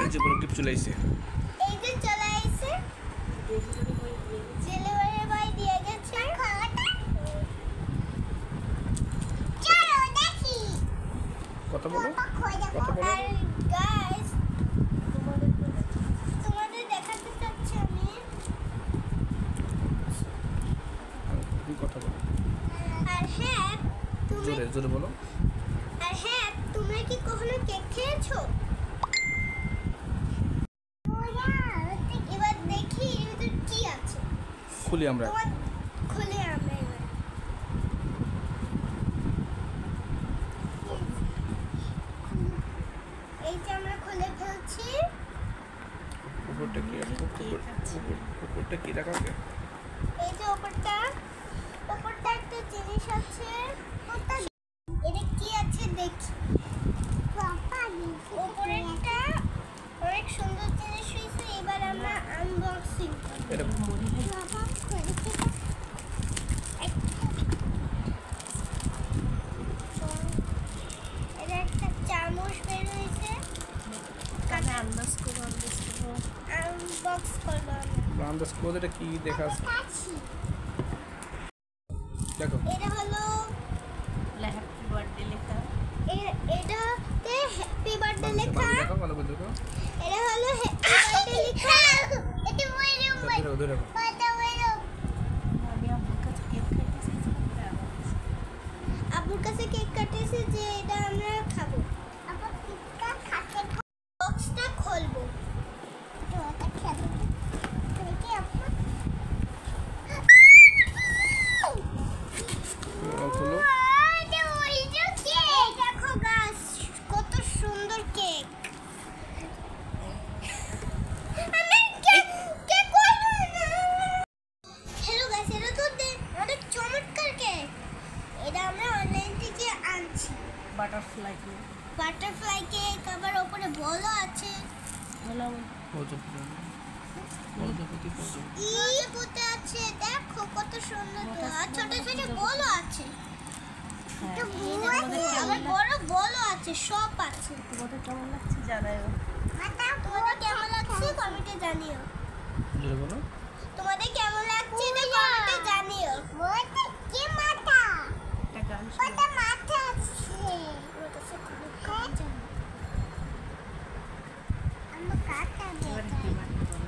যে বড় গিফট চলে আইছে এই যে চলে আইছে ডেলিভারি বয় দিয়ে গেছে চলো দেখি কথা বলো আর গাইস তোমাদের দেখাতে চাচ্ছি আমি কথা বলো আর হ্যাঁ তুমি জোরে বলো আর হ্যাঁ তোমরা কি কখনো কেক খেয়েছো এবার দেখি এর কি আছে খুলি আমরা খুলে আমরা এবার এই যে আমরা খুলে ফেলছি উপরটা কি রাখা আছে এই যে উপরটা একটা জিনিস আছে এটা কি আছে দেখি উপরেরটা অনেক সুন্দর জিনিস হয়েছে এবার আমরা আনবক্সিং এটা একটা চামচ বের হয়েছে আন্দাজ আনবক্স করবো আন্দাজ করো এটা কি দেখা আছে দেখো এটা হলো হ্যাপি বার্থডে লেখা এটাতে হ্যাপি বার্থডে লেখা দেখো ভালো করে দেখো এটা হলো হ্যাপি বার্থডে লেখা এটা ওইরকম ধরে এটা ওইরকম আমি আব্বুর কাছে কেক আব্বুর কাছে কেক কাটিয়েছি কাটেছে যে এটা আমরা খাবো আব্বু কেকটা খাতে বক্সটা খুলবো তো এটা খেলবো দেখি আব্বু খুলো এটা ওই যে কেক দেখো গাছ কত সুন্দর কেক আমি কেক কইলো না হ্যালো গাইস এটা তো অনেক চমৎকার কেক এটা আমরা অনলাইন থেকে আনছি বাটারফ্লাই কেক কেক আবার উপরে বলও আছে পুঁতে আছে দেখো কত সুন্দর তো আর ছোট ছোট বলও আছে আবার বড় বলও আছে সব আছে তোমাদের কেমন লাগছে জানাও তোমাদের কেমন লাগছে কমেন্টে জানিও জোরে বলো তোমাদের কেমন লাগছে এটা কমেন্টে জানিও ওটা কি মাথা একটা গান ওটা মাথা আছে ওটা সে খুব কাজ আমরা কাটা এবার কি বার্থডে